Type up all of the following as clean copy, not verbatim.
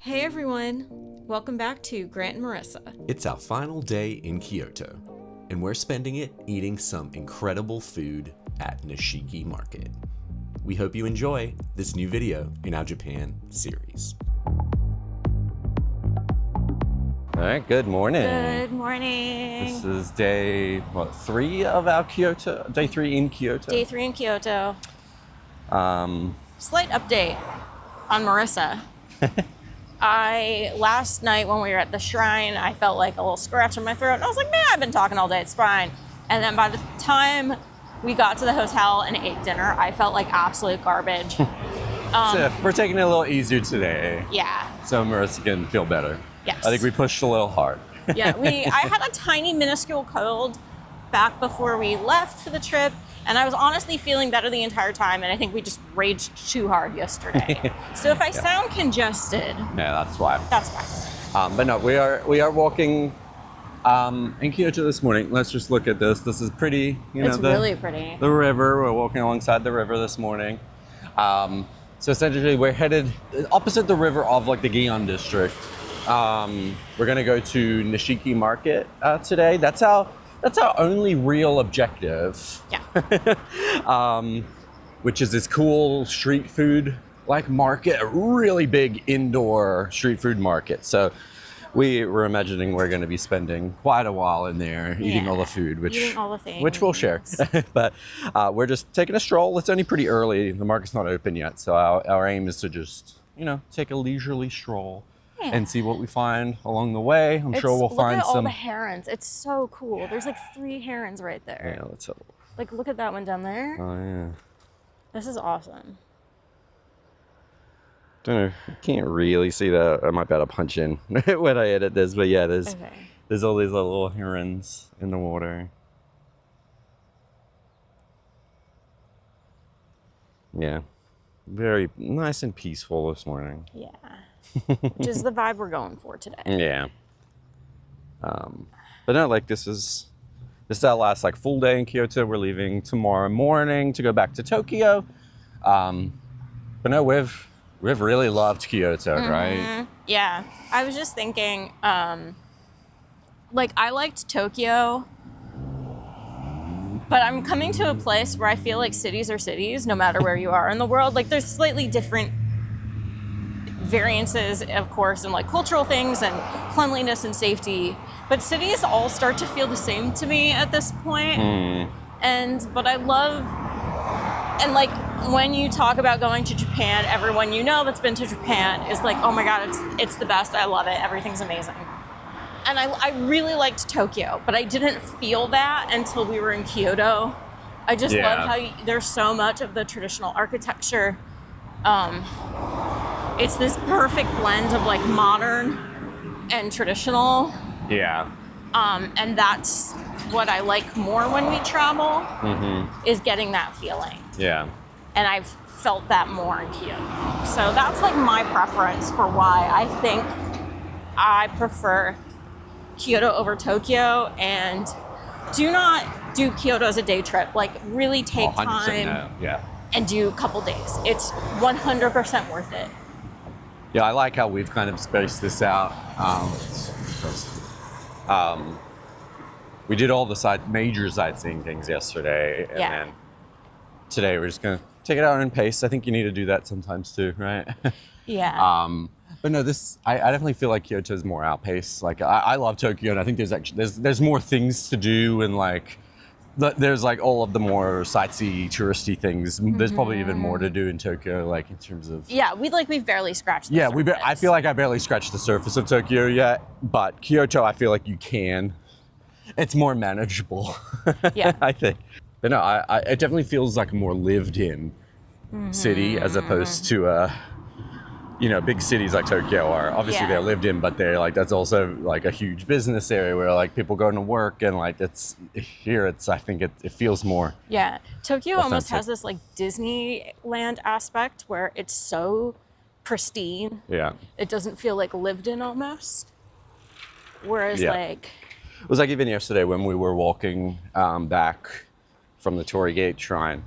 Hey everyone! Welcome back to Grant and Marissa. It's our final day in Kyoto, and we're spending it eating some incredible food at Nishiki Market. We hope you enjoy this new video in our Japan series. All right, good morning. Good morning. This is day, 3 of our Kyoto? Day 3 in Kyoto? Day 3 in Kyoto. Slight update on Marissa. Last night when we were at the shrine, I felt like a little scratch in my throat. And I was like, man, I've been talking all day, it's fine. And then by the time we got to the hotel and ate dinner, I felt like absolute garbage. So we're taking it a little easier today. Yeah. So Marissa can feel better. Yes. I think we pushed a little hard. Yeah, I had a tiny minuscule cold back before we left for the trip, and I was honestly feeling better the entire time, and I think we just raged too hard yesterday. So if I sound congested, yeah, that's why. That's why. But no, we are walking in Kyoto this morning. Let's just look at this. This is pretty, it's really pretty. The river. We're walking alongside the river this morning. So essentially, we're headed opposite the river of like the Gion district. We're gonna go to Nishiki Market today. That's our only real objective. Yeah. Which is this cool street food like market, a really big indoor street food market. So we were imagining we're going to be spending quite a while in there eating all the food, eating all the things. which we'll share. But we're just taking a stroll. It's only pretty early. The market's not open yet. So our aim is to just, take a leisurely stroll. Yeah. And see what we find along the way. I'm sure we'll find some. Look at all the herons. It's so cool. There's like 3 herons right there. Yeah, let's have a look. Like, look at that one down there. Oh, yeah. This is awesome. Don't know. I can't really see that. I might be able to punch in when I edit this, but yeah, there's all these little herons in the water. Yeah. Very nice and peaceful this morning. Yeah. Which is the vibe we're going for today. Yeah. But no, like this is our last like full day in Kyoto. We're leaving tomorrow morning to go back to Tokyo. But no, we've really loved Kyoto, right? Yeah. I was just thinking, I liked Tokyo, but I'm coming to a place where I feel like cities are cities, no matter where you are in the world. Like there's slightly different variances, of course, in like cultural things and cleanliness and safety, but cities all start to feel the same to me at this point. But I love, and like when you talk about going to Japan, everyone that's been to Japan is like, oh my god, it's the best, I love it, everything's amazing. And I really liked Tokyo, but I didn't feel that until we were in Kyoto. I just love how there's so much of the traditional architecture. It's this perfect blend of like modern and traditional. Yeah. And that's what I like more when we travel, is getting that feeling. Yeah. And I've felt that more in Kyoto. So that's like my preference for why I think I prefer Kyoto over Tokyo, and do not do Kyoto as a day trip. Like really take time and do a couple days. It's 100% worth it. Yeah, I like how we've kind of spaced this out. We did all the major sightseeing things yesterday, and then today we're just gonna take it out in pace. I think you need to do that sometimes too, right? Yeah. But no, I definitely feel like Kyoto is more outpaced. Like I love Tokyo, and I think there's more things to do, and like there's like all of the more sightsee, touristy things. There's probably even more to do in Tokyo, like in terms of. Yeah, we've barely scratched the surface. I feel like I barely scratched the surface of Tokyo yet, but Kyoto, I feel like you can. It's more manageable. Yeah. I think. But no, it definitely feels like a more lived-in city as opposed to big cities like Tokyo are. Obviously they're lived in, but they're like, that's also like a huge business area where like people go to work, and like I think it feels more. Yeah. Tokyo authentic. Almost has this like Disneyland aspect where it's so pristine. Yeah. It doesn't feel like lived in almost. Whereas like. It was like even yesterday when we were walking back from the Torii Gate Shrine.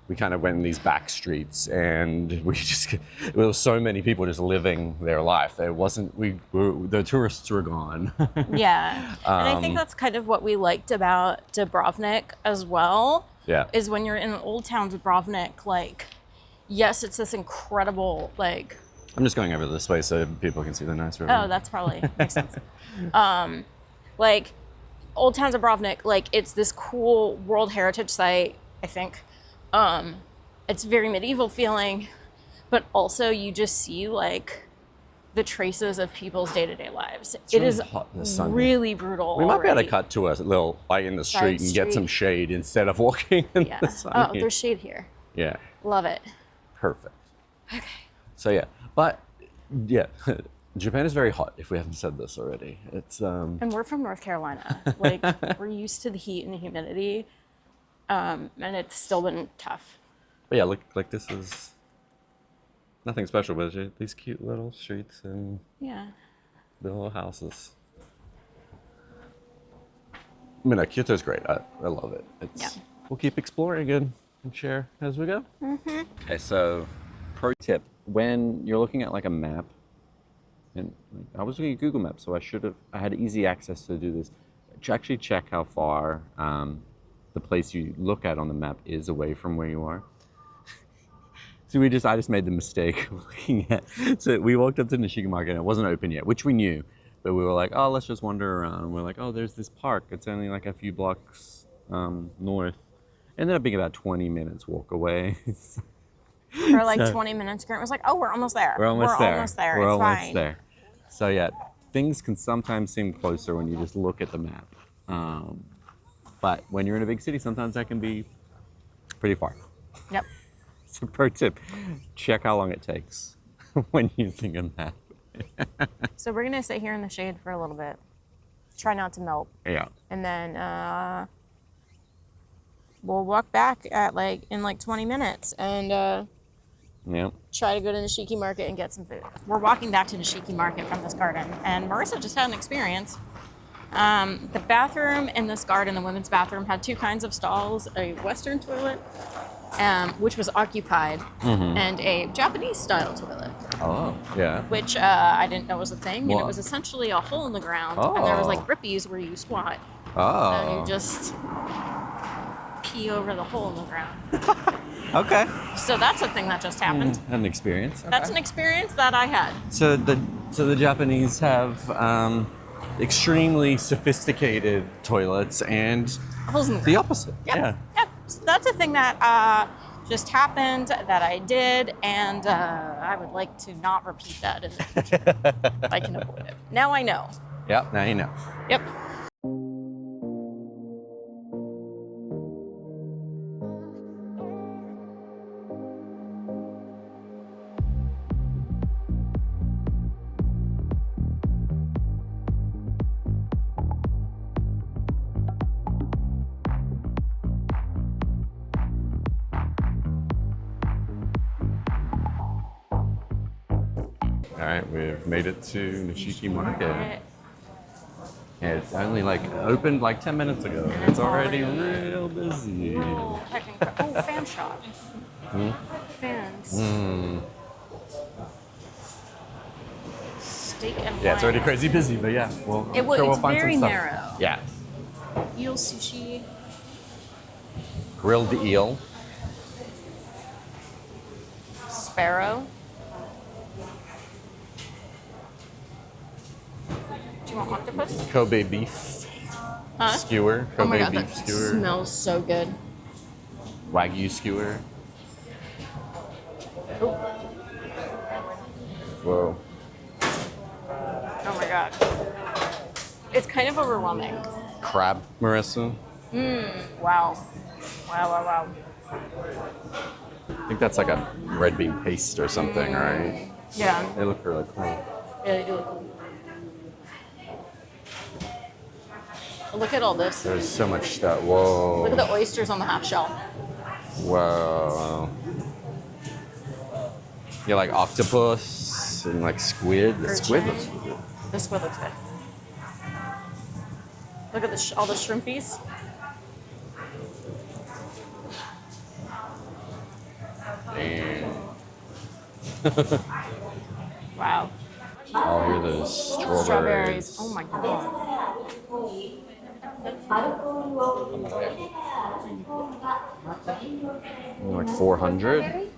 we kind of went in these back streets, and there were so many people just living their life. The tourists were gone. Yeah. And I think that's kind of what we liked about Dubrovnik as well. Yeah. Is when you're in Old Town Dubrovnik, like, yes, it's this incredible, like... I'm just going over this way so people can see the nice river. Oh, that's probably makes sense. Like, Old Town Dubrovnik, like, it's this cool World Heritage Site, I think. It's very medieval feeling, but also you just see, like, the traces of people's day-to-day lives. It's really hot this Sunday. Really brutal. We might be able to cut to a little light in the street and get some shade instead of walking in the sun. Oh, there's shade here. Yeah. Love it. Perfect. Okay. So yeah, but yeah, Japan is very hot, if we haven't said this already. It's And we're from North Carolina. Like, we're used to the heat and the humidity, and it's still been tough. But yeah, look, like this is nothing special, but it's these cute little streets and little houses. I mean, Kyoto's great. I love it. We'll keep exploring and share as we go. Mm-hmm. Okay, so pro tip: when you're looking at like a map, and I was looking at Google Maps, so I had easy access to do this. Actually, check how far the place you look at on the map is away from where you are. So I just made the mistake of looking at. So we walked up to Nishiki Market and it wasn't open yet, which we knew, but we were like, oh, let's just wander around. And we're like, oh, there's this park. It's only like a few blocks north. Ended up being about 20 minutes walk away. For like 20 minutes, Grant was like, oh, we're almost there. We're almost there. We're it's almost fine. there. So yeah, things can sometimes seem closer when you just look at the map. But when you're in a big city, sometimes that can be pretty far. Yep. So pro tip, check how long it takes when using a map. So we're gonna sit here in the shade for a little bit. Try not to melt. Yeah. And then we'll walk back in 20 minutes and try to go to Nishiki Market and get some food. We're walking back to Nishiki Market from this garden, and Marissa just had an experience. The bathroom in this garden, the women's bathroom, had two kinds of stalls: a Western toilet, which was occupied, and a Japanese-style toilet. Oh, yeah. Which I didn't know was a thing, and it was essentially a hole in the ground, and there was like grippies where you squat, and you just pee over the hole in the ground. Okay. So that's a thing that just happened. An experience. Okay. That's an experience that I had. So the Japanese have extremely sophisticated toilets and holes in the the opposite. Yep. Yeah. Yep. So that's a thing that just happened that I did, and I would like to not repeat that in the future if I can avoid it. Now I know. Yep. Now you know. Yep. All right, we've made it to Nishiki Market. And it's only opened 10 minutes ago. And it's already real busy. Fan shop. Fans. Steak and wine. Yeah, it's already crazy busy, but yeah, we'll find very some stuff. narrow. Yeah. Eel sushi. Grilled eel. Sparrow. Do you want octopus? Kobe beef. Huh? Skewer. Oh my Kobe god, beef that skewer. smells so good. Wagyu skewer. Ooh. Whoa. Oh my god. It's kind of overwhelming. Crab, Marissa. Wow. Wow. I think that's like a red bean paste or something, right? Yeah. They look really cool. Yeah, they do look cool. Look at all this. There's so much stuff. Whoa. Look at the oysters on the half shell. Whoa. Yeah, like octopus and squid. The squid looks good. The squid looks good. Look at all the shrimpies. Damn. Wow. Oh, here are those strawberries. Oh my god. Like 400.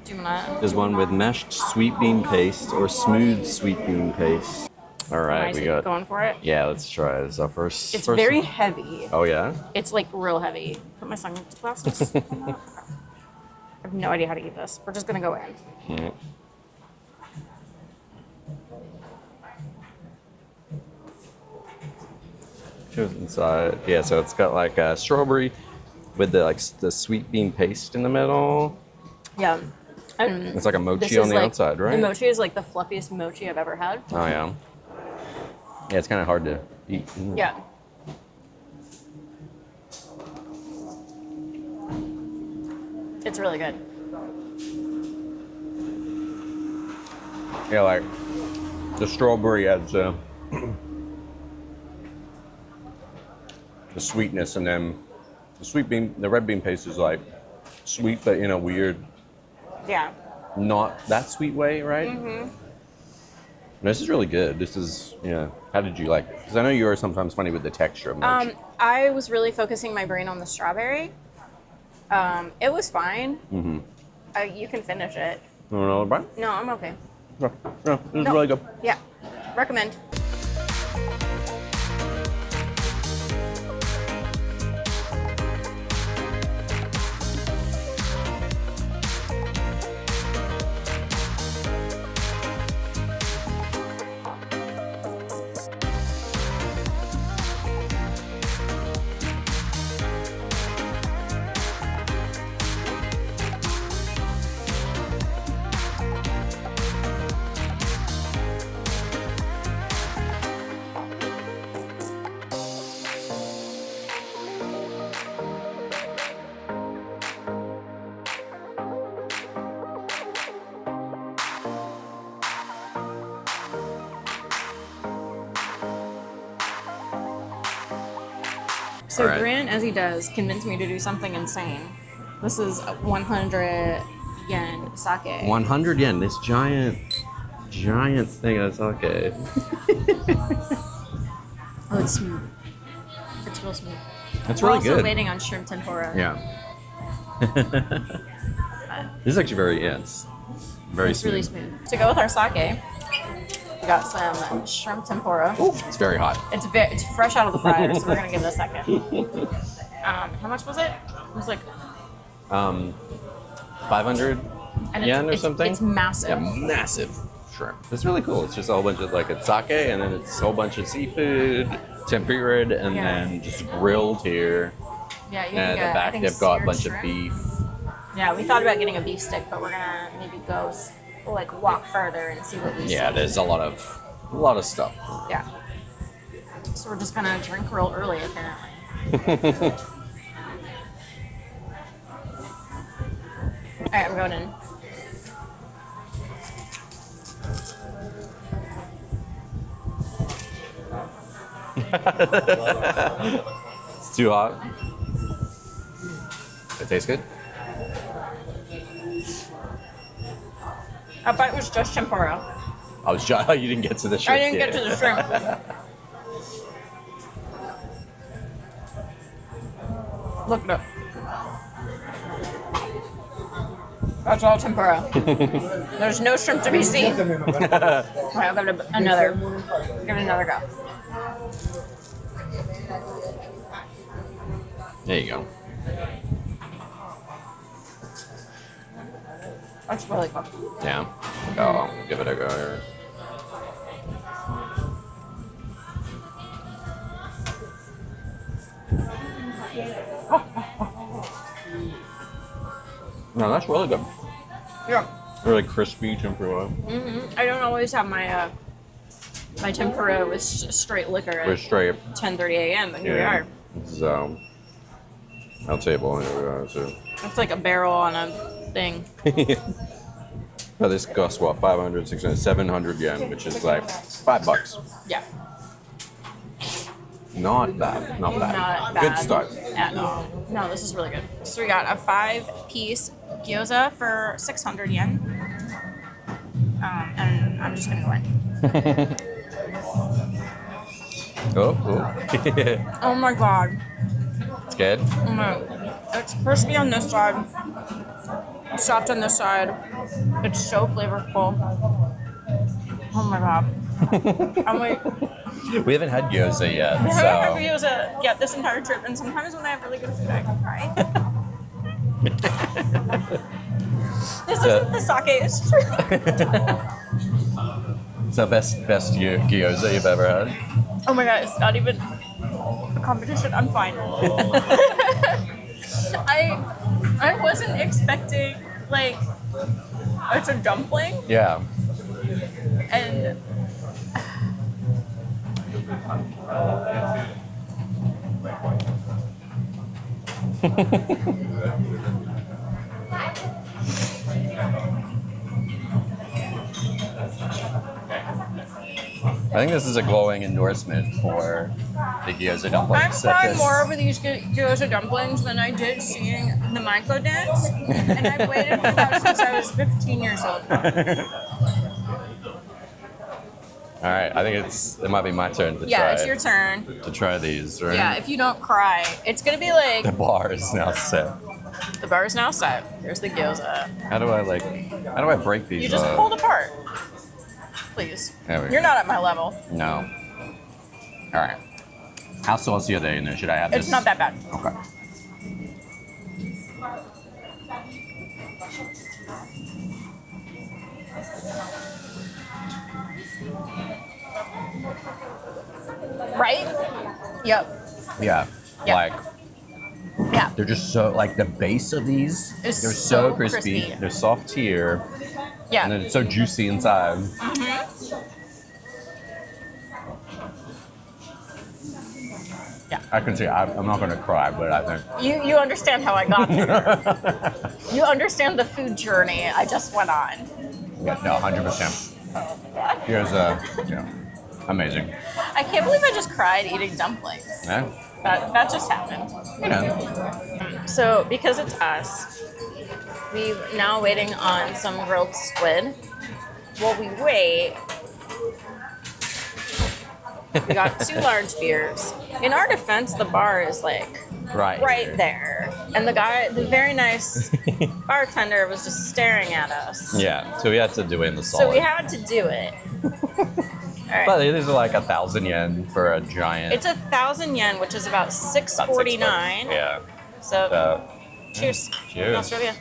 Do you want There's one with mashed sweet bean paste or smooth sweet bean paste. All right, we got. going for it? Yeah, let's try. This is our first. It's first very heavy. Oh yeah. It's like real heavy. Put my sunglasses. I have no idea how to eat this. We're just gonna go in. Mm. Shows inside. Yeah, so it's got like a strawberry with the sweet bean paste in the middle. Yeah. And It's like a mochi this on is the like- outside, right? The mochi is like the fluffiest mochi I've ever had. Oh yeah. Yeah, it's kind of hard to eat. Mm. Yeah. It's really good. Yeah, like the strawberry adds the sweetness, and then the red bean paste is like sweet, but in a weird, Yeah. not that sweet way, right? Mm-hmm. This is really good. This is, yeah. How did you like it? Because I know you are sometimes funny with the texture of mochi. I was really focusing my brain on the strawberry. It was fine. Mm-hmm. You can finish it. You want another bite? No, I'm okay. No, this is No. really good. Yeah. Recommend. So All right. Grant, as he does, convinced me to do something insane. This is 100 yen sake. 100 yen. This giant thing of sake. Oh, it's smooth. It's real smooth. That's We're really also good. waiting on shrimp tempura. Yeah. This is actually it's very It's smooth. really smooth. To go with our sake, we got some shrimp tempura. Ooh, it's very hot. It's fresh out of the fryer, so we're gonna give it a second. How much was it? It was like 500 and yen or it's, something? It's massive. Yeah, massive shrimp. It's really cool. It's just a whole bunch of it's sake, and then it's a whole bunch of seafood, tempered, and Yeah. then just grilled here. Yeah, you And can the get, I back think, they've got a seared bunch shrimp. of beef. Yeah, we thought about getting a beef stick, but we're gonna maybe go walk further and see what we see. Yeah, there's a lot of stuff. Yeah. So we're just gonna drink real early, apparently. All right, I'm going in. It's too hot. It tastes good. I thought it was just tempura. I was shy you didn't get to the shrimp. I didn't get to the shrimp. Look it up. That's all tempura. There's no shrimp to be seen. All right, I'll give it another go. There you go. That's really good. Yeah. Oh, I'll give it a go here. No, that's really good. Yeah. Really crispy tempura. I don't always have my my tempura with straight liquor We're at straight. 10:30 a.m. But here we are. This is our table. Here we are too. It's like a barrel on a thing. But this costs what? 500, 600, 700 yen, which is like $5. Yeah. Not bad. Not bad. Not bad Good start. at all. No, this is really good. So we got a 5-piece gyoza for 600 yen. And I'm just gonna go in. Oh. Oh my god. It's good. It's crispy on this side, soft on this side. It's so flavorful. Oh my god. I'm like, We haven't had gyoza yet, I so. haven't had gyoza yet this entire trip, and sometimes when I have really good food, I can cry. This isn't the sake, it's just really good. So best gyoza you've ever had? Oh my god, it's not even a competition. I'm fine. I wasn't expecting, like, it's a dumpling, Yeah. and I think this is a glowing endorsement for the gyoza I'm dumplings. crying more over these gyoza dumplings than I did seeing the Maiko dance, and I've waited for that since I was 15 years old. All right, I think it might be my turn to try. Yeah, it's your turn. To try these, right? Yeah, if you don't cry, it's gonna be like The bar is now set. the bar is now set. Here's the gyoza. How do I break these? You just pull it apart, please. There we go. You're not at my level. No. All right. How saucy are they in there? Should I have this? It's not that bad. Okay. Right? Yep. Yeah. Yeah. Like Yeah. they're just so like the base of these. It's They're so so crispy. crispy. They're soft here, Yeah. and then it's so juicy inside. Yeah. I can see. I'm not gonna cry, but I think You understand how I got there. You understand the food journey I just went on. yeah, no, 100%. Here's amazing. I can't believe I just cried eating dumplings. Yeah. That just happened. So because it's us, we're now waiting on some grilled squid. While we wait, we got 2 large beers. In our defense, the bar is like right there. And the very nice bartender was just staring at us. Yeah. So we had to do it in the solid. So we had to do it. All right. But these are like 1,000 yen for a giant. It's 1,000 yen, which is about $6.49. Yeah. So, cheers. Cheers. In Australia.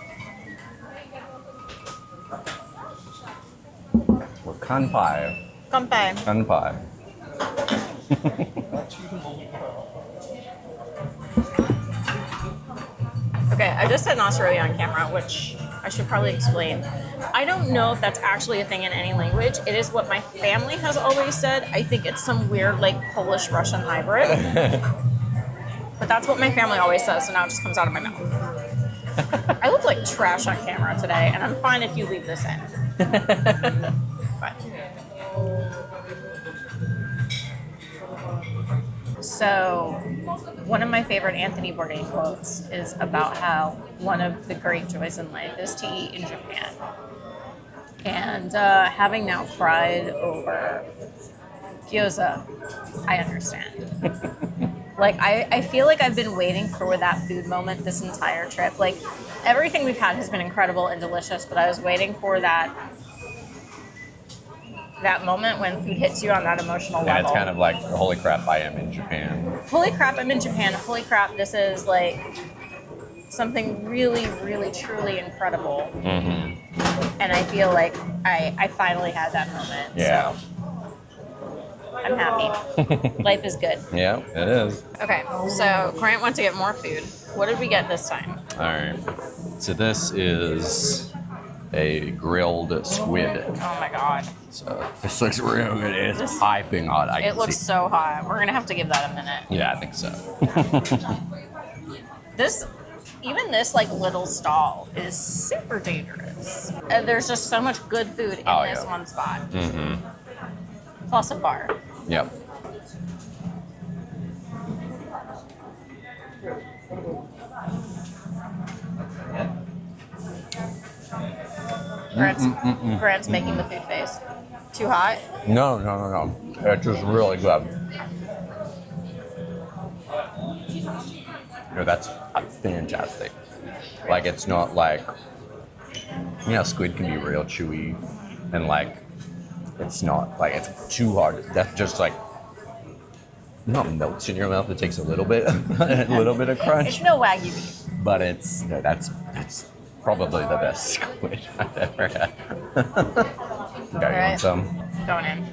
Well, kanpai. Kanpai. Kanpai. Okay, I just said in Australia on camera, which I should probably explain. I don't know if that's actually a thing in any language. It is what my family has always said. I think it's some weird, like, Polish-Russian hybrid. But that's what my family always says, so now it just comes out of my mouth. I look like trash on camera today, and I'm fine if you leave this in. But. So, one of my favorite Anthony Bourdain quotes is about how one of the great joys in life is to eat in Japan. And having now cried over gyoza, I understand. Like, I feel like I've been waiting for that food moment this entire trip. Like, everything we've had has been incredible and delicious, but I was waiting for that moment when food hits you on that emotional level. Yeah, it's kind of like, holy crap, I am in Japan. Holy crap, I'm in Japan. Holy crap, this is like something really, really, truly incredible. Mm-hmm. And I feel like I finally had that moment. Yeah. So I'm happy. Life is good. Yeah, it is. Okay, so Grant went to get more food. What did we get this time? All right. So this is a grilled squid. Oh my god. So this looks real good. It's piping hot. It looks so hot. We're gonna have to give that a minute. Yeah, I think so. Even this like little stall is super dangerous. There's just so much good food in this one spot. Mm-hmm. Plus a bar. Yep. Grant's making the food face. Too hot? No. It's just really good. No, that's fantastic. Like, it's not like, you know, squid can be real chewy and like, it's not like, it's too hard. That's just like, not melts in your mouth. It takes a little bit, a little bit of crunch. It's no Wagyu beef. But it's, no, that's probably the best squid I've ever had. Okay, you want some? Going in.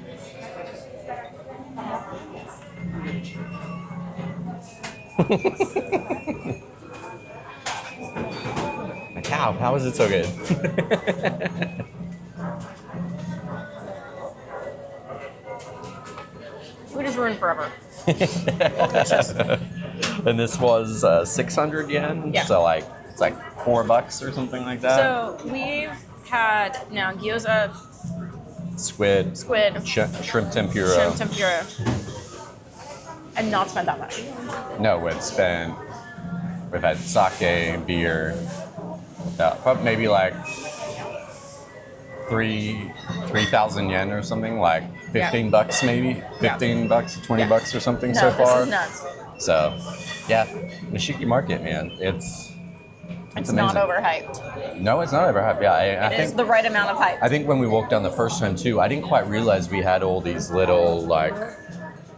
Like, how is it so good? Food is ruined forever. And this was 600 yen, Yeah. so like it's like $4 or something like that. So we've had now gyoza, Squid, shrimp tempura. And not spent that much. No, we've had sake, beer, probably maybe like 3,000 yen or something, like $15 maybe, $15, $20 or something so far. This is nuts. So, yeah, Nishiki Market, man, it's not amazing. overhyped. No, it's not overhyped. Yeah, I It is think the right amount of hype. I think when we walked down the first time too, I didn't quite realize we had all these little like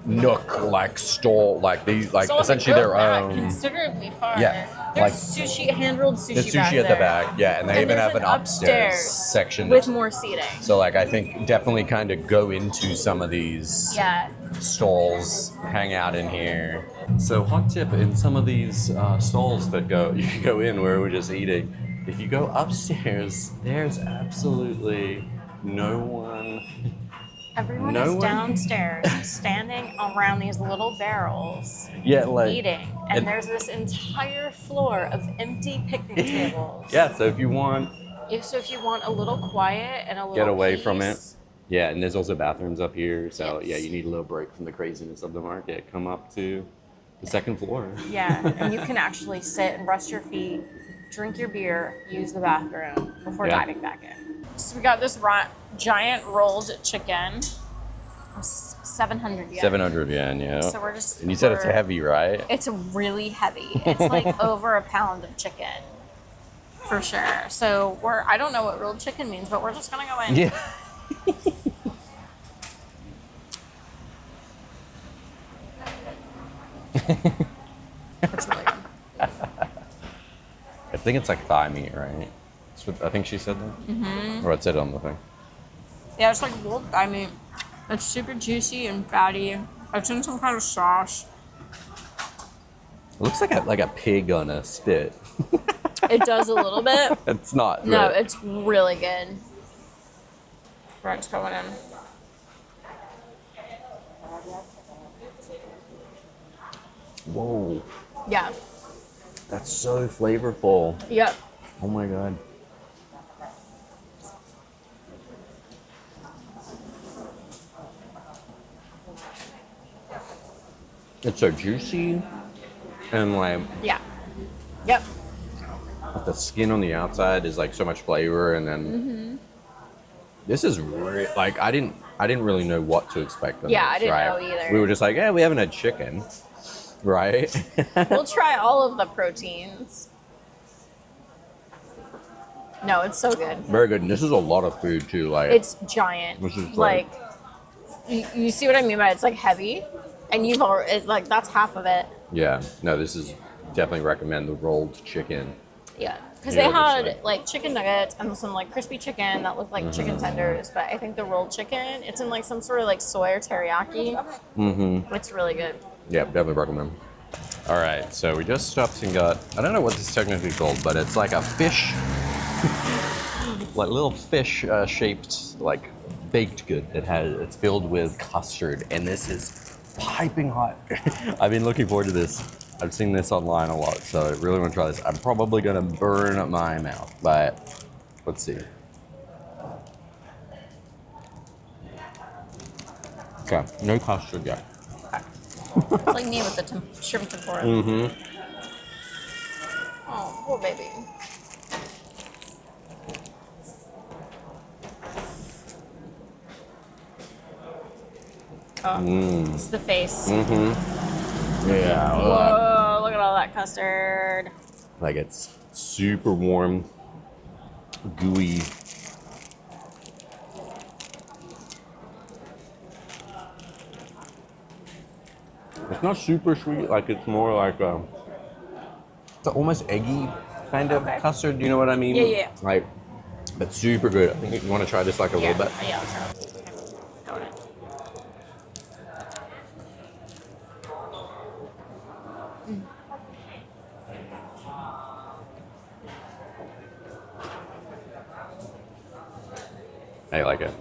nook like stall like these like Stalls essentially that their go back own. considerably far. Yeah, There's like- sushi, hand-rolled sushi. There's back sushi at the there. back, yeah, and they even there's have an upstairs section with more seating. So like I think definitely kind of go into some of these stalls, hang out in here. So hot tip in some of these stalls that you can go in where we're just eating. If you go upstairs, there's absolutely no one. Everyone No is one- downstairs standing around these little barrels Yeah, like eating. And there's this entire floor of empty picnic tables. Yeah, so if you want So if you want a little quiet and a little get away peace, from it. Yeah, and there's also bathrooms up here. So Yes. yeah, you need a little break from the craziness of the market. Come up to the second floor. Yeah, and you can actually sit and rest your feet, drink your beer, use the bathroom before diving back in. So we got this giant rolled chicken, 700 yen. 700 yen, yeah. So we're just. And you said it's heavy, right? It's really heavy. It's like over a pound of chicken, for sure. So I don't know what rolled chicken means, but we're just gonna go in. Yeah. It's really good. I think it's like thigh meat, right? I think she said that. Mm-hmm. Or it said it on the thing. Yeah, it's like rolled thigh meat. It's super juicy and fatty. It's in some kind of sauce. It looks like a pig on a spit. It does a little bit. It's not. No, but- it's really good. Right, it's going in. Whoa, Yeah. that's so flavorful. Yep. Oh my god. It's so juicy, and like Yeah. Yep. the skin on the outside is like so much flavor, and then this is like I didn't really know what to expect. On Yeah, this, I didn't right? know either. We were just like, yeah, we haven't had chicken, right? We'll try all of the proteins. No, it's so good. Very good. And this is a lot of food too. Like It's giant. This is like, you see what I mean by it's like heavy, and you've already like that's half of it. yeah, no, this is definitely recommend the rolled chicken. Yeah, because Yeah, they had just like chicken nuggets and some like crispy chicken that looked like chicken tenders, but I think the rolled chicken, it's in like some sort of like soy or teriyaki. Mm-hmm. It's really good. Yeah, definitely recommend. All right, so we just stopped and got, I don't know what this is technically called, but it's like a fish, like little fish shaped, like baked good. It's filled with custard, and this is piping hot. I've been looking forward to this. I've seen this online a lot, so I really want to try this. I'm probably gonna burn my mouth, but let's see. Okay, no custard yet. It's like me with the shrimp tempura. Mm-hmm. Oh, poor baby. Oh, it's the face. Yeah. Whoa, look at all that custard. Like it's super warm, gooey. It's not super sweet, like it's more like it's almost eggy kind of custard, you know what I mean? Yeah. Like, but super good. I think you want to try this like a little bit. Yeah, let's try it. Okay. Got it. I like it.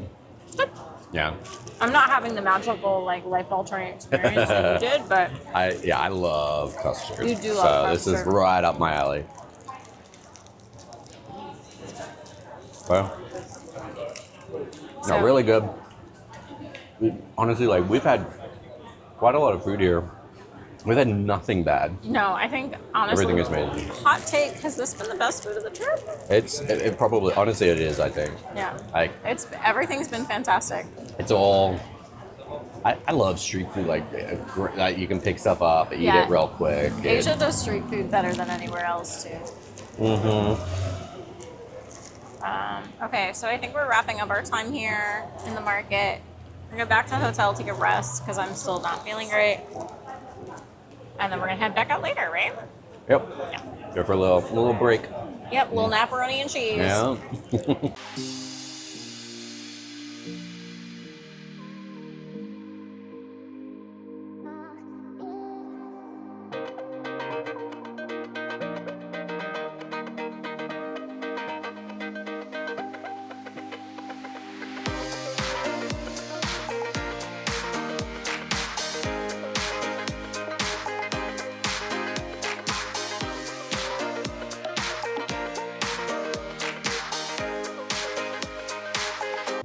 Yeah. I'm not having the magical, like, life-altering experience that you did, but I love custard. You do love So this is custard. right up my alley. Well, no, really good. Honestly, like we've had quite a lot of food here. We've had nothing bad. no, I think honestly, Everything is amazing. hot take, has this been the best food of the trip? It probably, honestly, it is. I think. Yeah. Like Everything's been fantastic. it's all. I love street food. Like you can pick stuff up, eat Yeah. it real quick. Asia does street food better than anywhere else too. Okay, so I think we're wrapping up our time here in the market. We're gonna go back to the hotel to get rest because I'm still not feeling great. And then we're gonna head back out later, right? Yep. Yeah. Go for a little break. Yep, little macaroni and cheese. Yeah.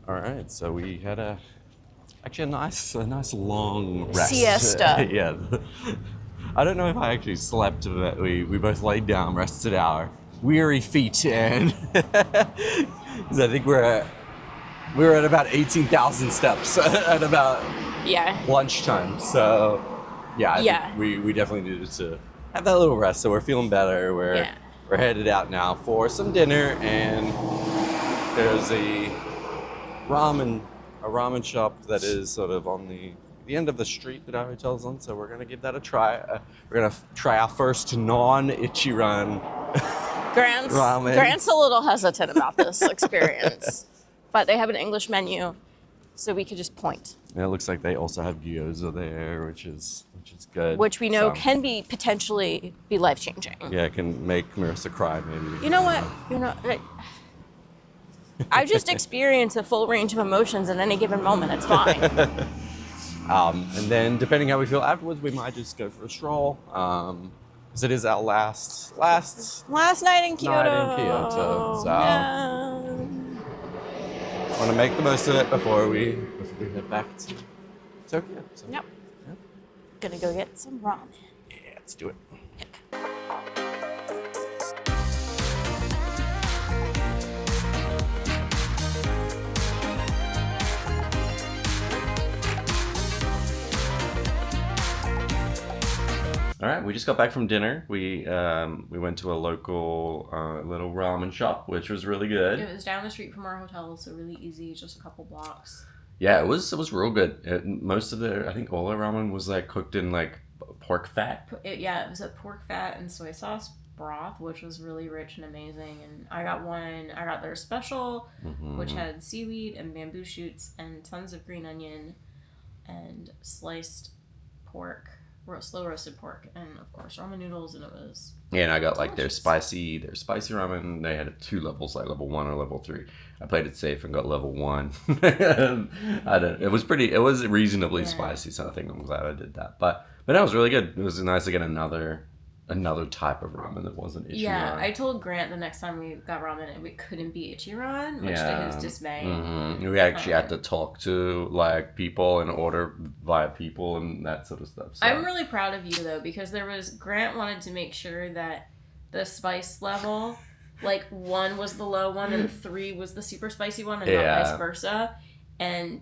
All right, so we had actually a nice long rest. Siesta. Yeah. I don't know if I actually slept, but we both laid down, rested our weary feet, and 'cause I think we were at about 18,000 steps at about Yeah. lunchtime. So yeah, I think we definitely needed to have that little rest. So we're feeling better. We're headed out now for some dinner, and there's a ramen shop that is sort of on the end of the street that our hotel's on. So we're gonna give that a try. We're gonna try our first non-Ichiran ramen. Grant's a little hesitant about this experience, but they have an English menu, so we could just point. And it looks like they also have gyoza there, which is good. Which we know So, can potentially be life-changing. yeah, it can make Marissa cry maybe. You know what? I've just experienced a full range of emotions at any given moment. It's fine. And then depending how we feel afterwards, we might just go for a stroll. Because it is our last Last night in Kyoto. night in Kyoto. So Yeah. want to make the most of it before we head back to Tokyo. So, Yep. Yep. Gonna go get some ramen. Yeah, let's do it. All right, we just got back from dinner. We went to a local little ramen shop, which was really good. It was down the street from our hotel, so really easy, just a couple blocks. Yeah, it was real good. Most of I think all the ramen was like cooked in like pork fat. It was a pork fat and soy sauce broth, which was really rich and amazing. And I got their special, which had seaweed and bamboo shoots and tons of green onion and sliced pork. Slow roasted pork, and of course ramen noodles, and it was Yeah, and I got like their spicy ramen. They had 2 levels, like level 1 or level 3. I played it safe and got level 1. It was reasonably spicy, so I think I'm glad I did that. But that was really good. It was nice to get another type of ramen that wasn't Ichiran. Yeah, I told Grant the next time we got ramen it couldn't be Ichiran, much to his dismay. We actually had to talk to like people and order via people and that sort of stuff. So. I'm really proud of you though, because Grant wanted to make sure that the spice level, like 1 was the low one and 3 was the super spicy one, and not vice versa. And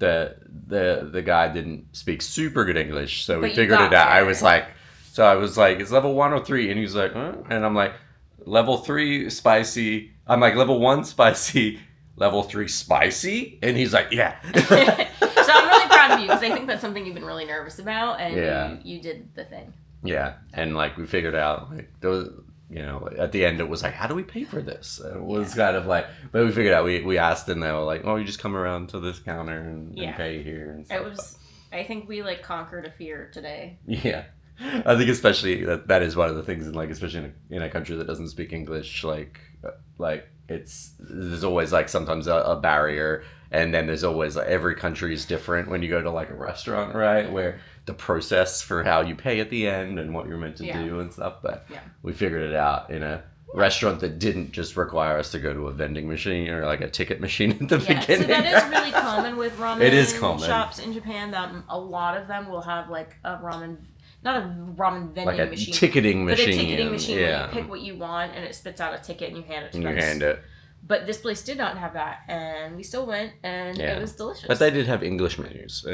the guy didn't speak super good English, so we But you figured got it out. there. I was like, it's level 1 or 3, and he was like, huh? And I'm like, level 3 spicy. I'm like, level 1 spicy, level 3 spicy, and he's like, yeah. So I'm really proud of you because I think that's something you've been really nervous about, and you did the thing. Yeah, and like we figured out like there was, at the end it was like, how do we pay for this? And it was kind of like, but we figured out we asked, and they were like, oh, you just come around to this counter and pay here. And stuff. It was. I think we like conquered a fear today. Yeah, I think especially that is one of the things, and like especially in a country that doesn't speak English, like there's always like sometimes a barrier, and then there's always like, every country is different when you go to like a restaurant, right? Where the process for how you pay at the end and what you're meant to do and stuff, but we figured it out in a restaurant that didn't just require us to go to a vending machine or like a ticket machine at the beginning. So that is really common with ramen it is common. shops in Japan, that a lot of them will have like a ramen, not a ramen vending like a machine, ticketing machine. But a ticketing machine where you pick what you want and it spits out a ticket and you hand it to them. And you hand it. But this place did not have that, and we still went, and it was delicious. But they did have English menus.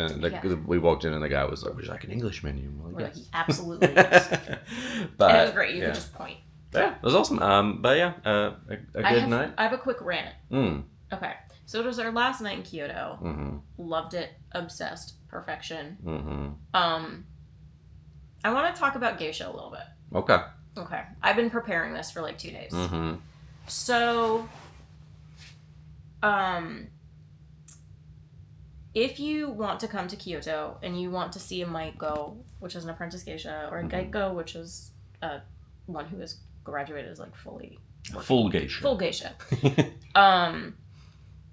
We walked in, and the guy was like, would you like an English menu? We're like, yes. Absolutely. Yes. But, and it was great. You could just point. Yeah, it was awesome. But yeah, a good night. I have a quick rant. Okay. So it was our last night in Kyoto. Loved it. Obsessed. Perfection. I want to talk about geisha a little bit. Okay. I've been preparing this for like 2 days. So... if you want to come to Kyoto and you want to see a maiko, which is an apprentice geisha, or a geiko, which is one who has graduated as like full geisha.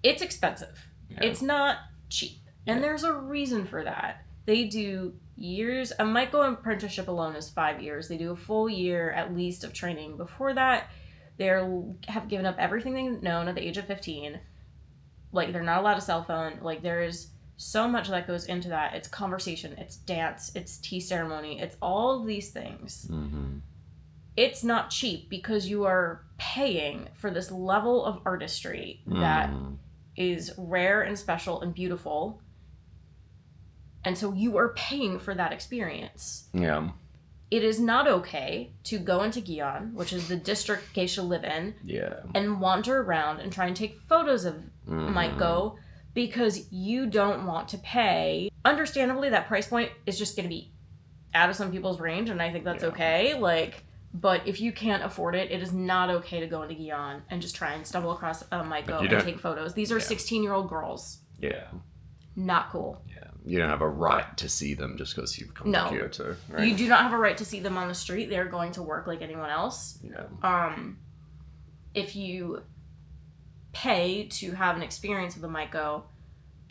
It's expensive. Yeah. It's not cheap, and there's a reason for that. They do years. A maiko apprenticeship alone is 5 years. They do a full year at least of training. Before that, they have given up everything they've known at the age of 15. Like, they're not allowed a cell phone. Like, there is so much that goes into that. It's conversation, it's dance, it's tea ceremony, it's all of these things. It's not cheap because you are paying for this level of artistry that is rare and special and beautiful. And so you are paying for that experience. Yeah. It is not okay to go into Gion, which is the district geisha live in, and wander around and try and take photos of maiko because you don't want to pay. Understandably, that price point is just going to be out of some people's range, and I think that's okay. But if you can't afford it, it is not okay to go into Gion and just try and stumble across a maiko and take photos. These are 16-year-old girls. Yeah. Not cool. Yeah. You don't have a right to see them just because you've come to Kyoto, right? You do not have a right to see them on the street. They're going to work like anyone else. Yeah. If you pay to have an experience with a maiko,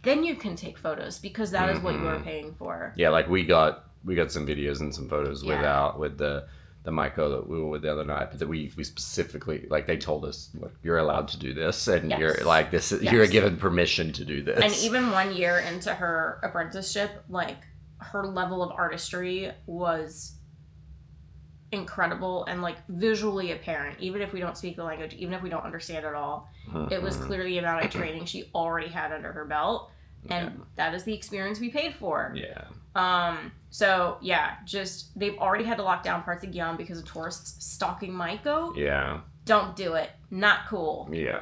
then you can take photos because that is what you are paying for. Yeah, like we got some videos and some photos with the maiko that we were with the other night, but that we specifically, like, they told us, like, you're allowed to do this, and you're like this. You're given permission to do this. And even 1 year into her apprenticeship, like, her level of artistry was incredible and like visually apparent. Even if we don't speak the language, even if we don't understand it all, it was clearly the amount of training she already had under her belt, and that is the experience we paid for. Yeah. So, just, they've already had to lock down parts of Gion because of tourists stalking maiko. Yeah. Don't do it. Not cool. Yeah.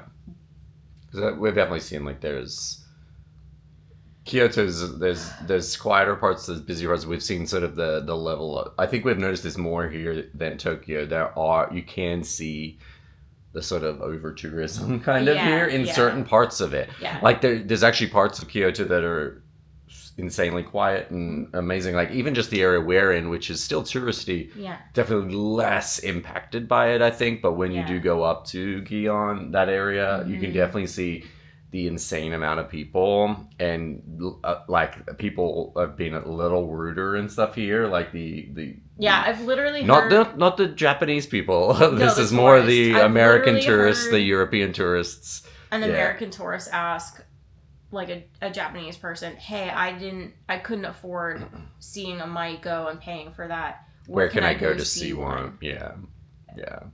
Because we've definitely seen, like, there's Kyoto's, there's quieter parts, there's busy parts. We've seen sort of the level of, I think we've noticed this more here than Tokyo. You can see the sort of over-tourism kind of here in certain parts of it. Yeah. Like, there's actually parts of Kyoto that are insanely quiet and amazing. Like, even just the area we're in, which is still touristy, definitely less impacted by it, I think. But when you do go up to Gion, that area, you can definitely see the insane amount of people, and like, people have been a little ruder and stuff here. Like the I've literally heard... not the Japanese people. This is more the American tourists, the European tourists. An American tourist ask, like, a Japanese person, hey, I couldn't afford seeing a maiko and paying for that. Where can I go to see one? Yeah.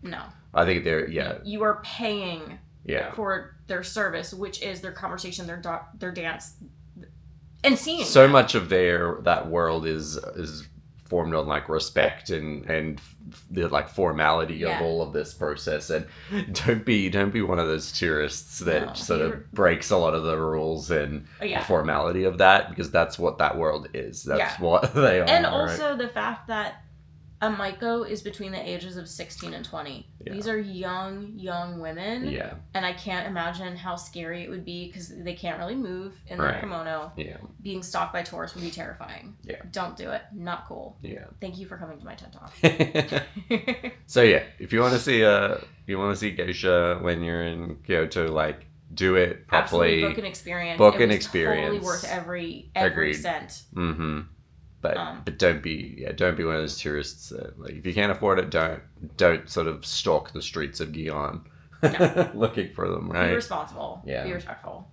No. I think you are paying for their service, which is their conversation, their dance, And seeing so them. much of that world is formed on like respect and the like formality of all of this process. And don't be one of those tourists that sort of breaks a lot of the rules and formality of that, because that's what that world is. That's what they are. And also the fact that a Maiko is between the ages of 16 and 20. Yeah. These are young women. Yeah. And I can't imagine how scary it would be, because they can't really move in their kimono. Yeah. Being stalked by tourists would be terrifying. Yeah. Don't do it. Not cool. Yeah. Thank you for coming to my TED Talk. So yeah, if you want to see geisha when you're in Kyoto, like, do it properly. Absolutely. Book an experience. Totally worth every cent. Mm-hmm. But don't be one of those tourists that, like, if you can't afford it, don't sort of stalk the streets of Gion looking for them, right? Be responsible. Yeah. Be respectful.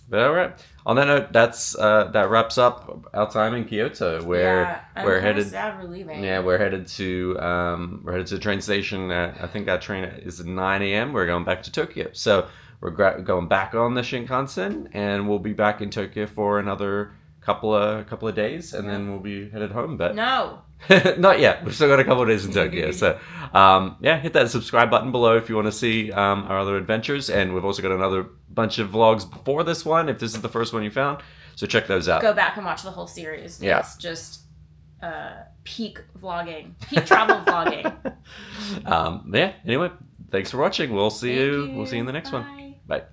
But all right. On that note, that wraps up our time in Kyoto. We're headed. Sad we're leaving. Yeah, we're headed to the train station. I think our train is at 9 a.m. We're going back to Tokyo. So we're going back on the Shinkansen, and we'll be back in Tokyo for another couple of days, and then we'll be headed home. But no, not yet. We've still got a couple of days in Tokyo. So hit that subscribe button below if you want to see our other adventures. And we've also got another bunch of vlogs before this one, if this is the first one you found. So check those out. Go back and watch the whole series. Yeah. It's just peak vlogging, peak travel vlogging. Anyway, thanks for watching. We'll see you in the next one. Bye.